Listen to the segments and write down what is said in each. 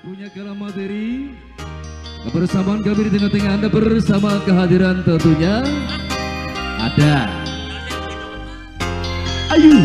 Punya kalam materi. Kebersamaan kami di tengah-tengah Anda bersama kehadiran tentunya ada Ayu.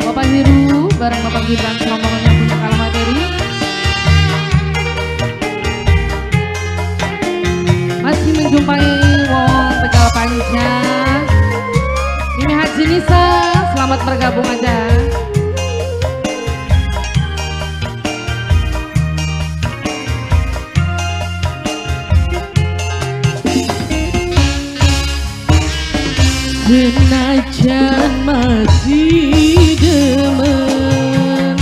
Bapak Hiru bareng Bapak Gibran Serombongan yang punya kalam materi. Masih menjumpai Wong Tegal Panca. Ini Haji Nisa, selamat bergabung aja. Senajan masih demen,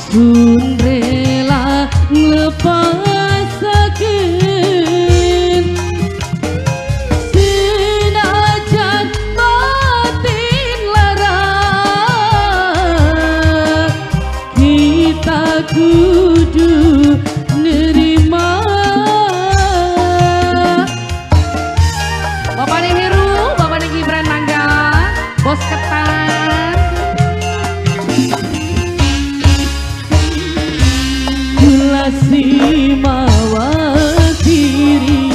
sun rela ngelepasakeun. Senajan batin lara, kita kudu nerima. Bapak Hiru, Bapak Gibran Mangga, Bos Ketan. Kulasi mawas diri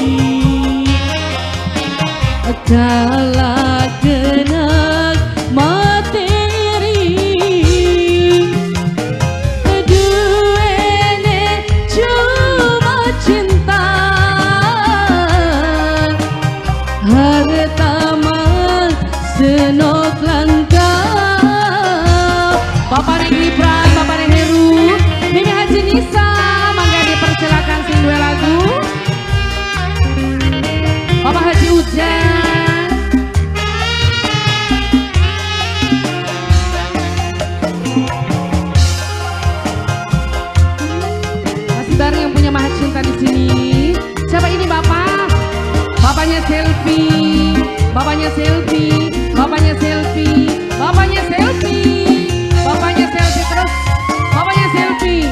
kalah kenak materi, duene cuma cinta, harta mah senok langka. Bapak Gibran, Bapak Heru, Mimi Haji Nisa, mangga dipersilakan sing dua lagu. Bapak Haji Ujan. Masih bareng yang punya maha cinta di sini. Siapa ini Bapak? Bapaknya selfie, bapaknya selfie, bapaknya selfie, bapaknya selfie, bapaknya selfie terus, bapaknya selfie,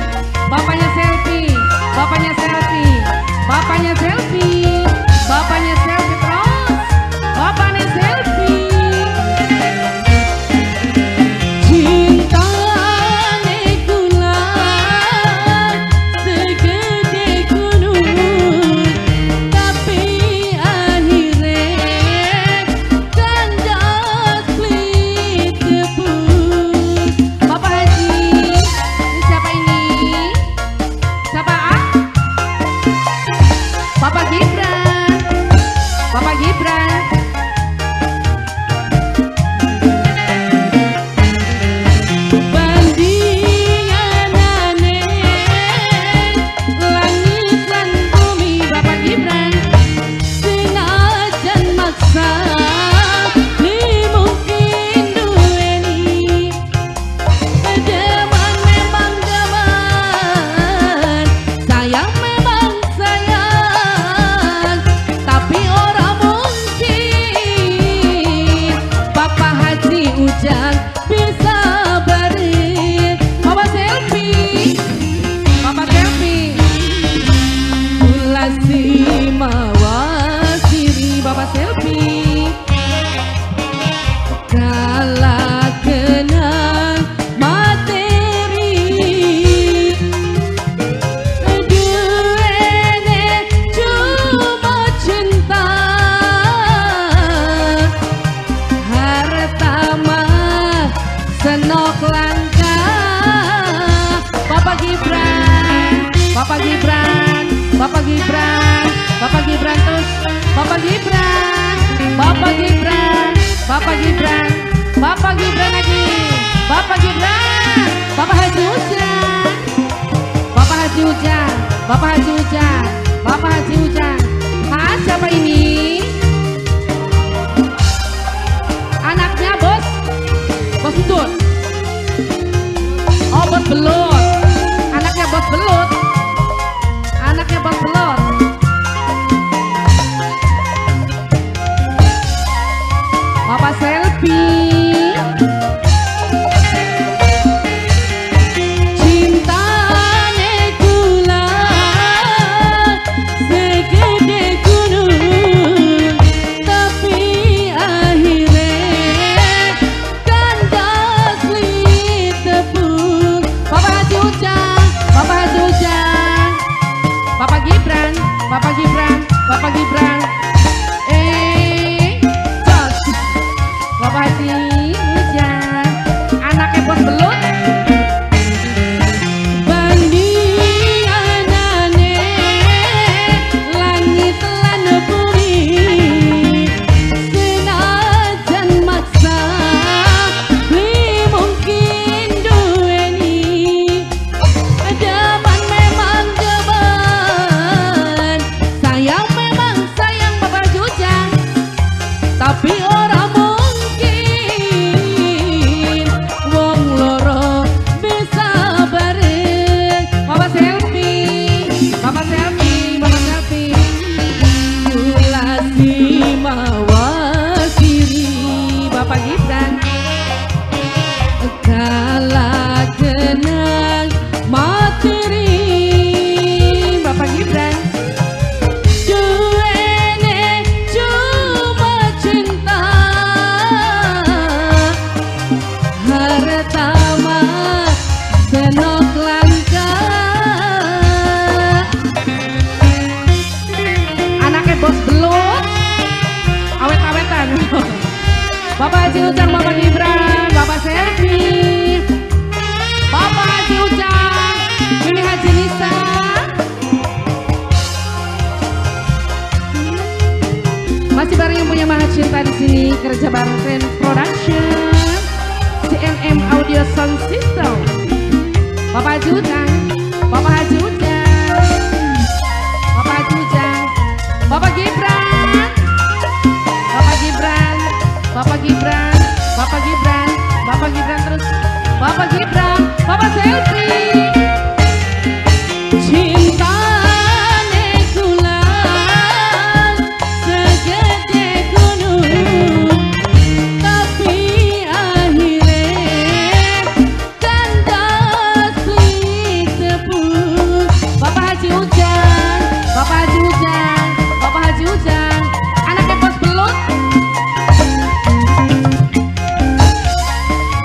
bapaknya selfie, bapaknya selfie, bapaknya selfie, bapaknya selfie terus, bapaknya selfie. Cinta nekula segede gunung, tapi akhirnya kandas pelit tepung. Bapak Haji, ini siapa ini? Siapa? Bapak Gibran, Bapak Gibran. Bandingan aneh langit lan bumi, Bapak Gibran senajan maksa li mungkin duweni. Deman memang deman, sayang memang sayang, tapi orang mungkin Bapak Haji Ujang bisa beri. Bapak selfie, Bapak selfie. Kulasi mawas diri, Bapak selfie kalah kenang materi, duene cuma cinta, harta mah senok langka. Bapak Gibran, Bapak Gibran, Bapak Gibran, Bapak Gibran terus, Bapak Gibran, Bapak Gibran, Bapak Gibran, Bapak Gibran lagi, Bapak Gibran, Bapak Haji Ujang, Bapak Haji Ujang, Bapak Haji Ujang, Bapak Haji Ujang. Ah, siapa ini? Anaknya Bos, Bos Udut. Oh, Bos Belut. Anaknya Bos Belut. Anaknya Bos Belut. Bapak Gibran. Jos. Bapak Haji Ujang. Anaknya Bos Belut. Bandinganane langit lan bumi senajan maksa li mungkin duweni jaman memang jaman sayang memang sayang Bapak Jujang tapi ora mungkin wong loro bisa bareng. Bapak selfie. Bapak selfie. Bapak selfie. Ulasi mawasiri Bapak Gibran. kala kenang materi Bapak Gibran. duene cuma cinta harta mah senok langka Anaknya Bos Belut. Awet-awetan. Bapak Haji Ujang, Bapak Gibran, Bapak selfie. Bapak Haji Ujang, ini Haji Nisa. Masih bareng yang punya Maha Cinta di sini, kerja bareng Trend Production, CNM Audio Sound System. Bapak Haji Ujang, Bapak Haji Ujang, Bapak Haji Ujang, Bapak Gibran, Bapak Gibran, Bapak Gibran, Bapak Gibran, Bapak Gibran terus, Bapak Gibran, Bapak selfie. cintane kulan segede gunung tapi akhirnya kandas li tepung. Bapak Haji Ujang, Bapak Haji Ujang, Bapak Haji Ujang, anaknya Bos Belut.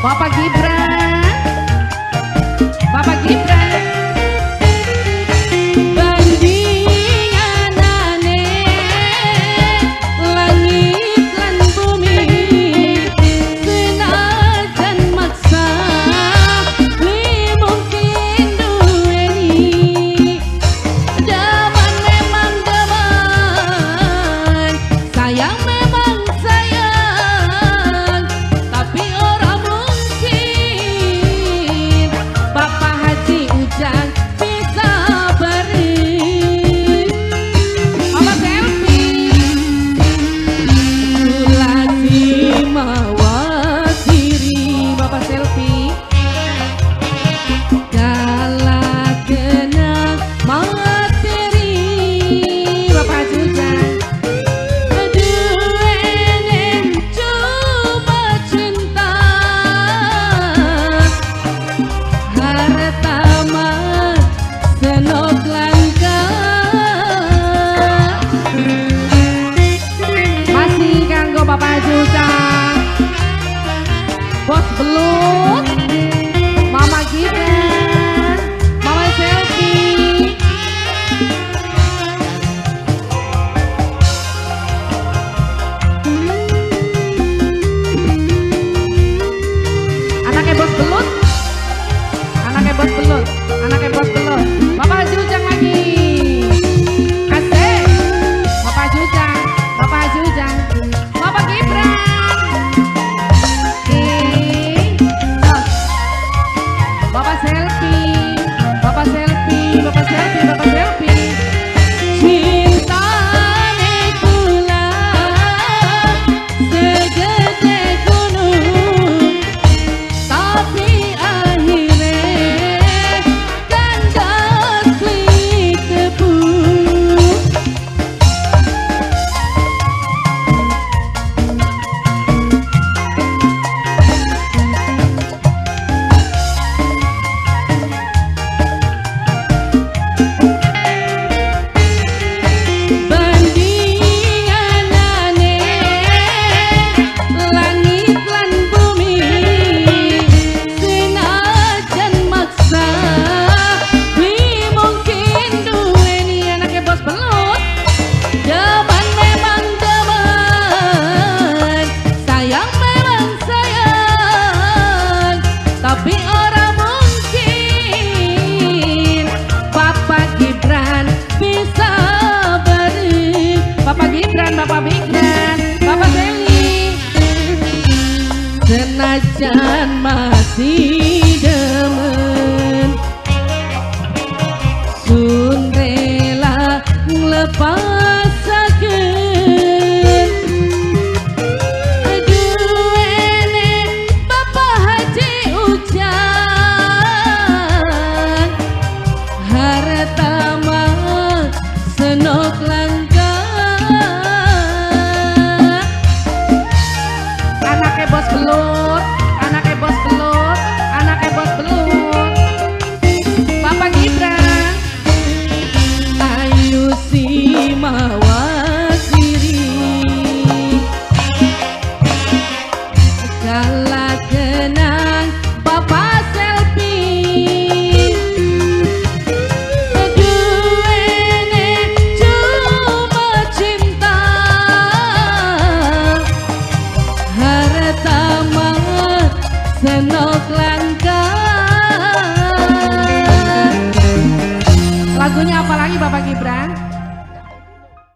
Bapak Gibran, Bapak Gibran, Bandinganane langit lan bumi senajan maksa li mungkin duweni jaman memang jaman sayang memang sayang tapi ora mungkin Bapak Haji Ujang bisa bareng. Bapak selfie. Ulasi mawasiri Bapak selfie. kala kenang materi Bapak Haji Ujang. duene cuma cinta harta mah senok langka. Masih kanggo Bapak Haji Ujang, Bos Belut, Mama Gibran, Mama selfie. Anaknya Bos Belut, anaknya Bos Belut, anaknya Bos Belut. Bapak Haji Ujang lagi. Asik. Bapak Haji Ujang, Bapak Haji Ujang, Bapak Gibran. Jos. Bapak Gibran, Bapak Bigran, Bapak Seli. Senajan masih demen, sun rela ngelepasakeun. Duene Bapak Haji Ujang, harta mah senok langka. Anaknya bos belut, anaknya bos belut, anaknya bos belut. Bapak Gibran, ayu si mawasiri, kala kenang Bapak selfie. Duene cuma cinta, harta mah senok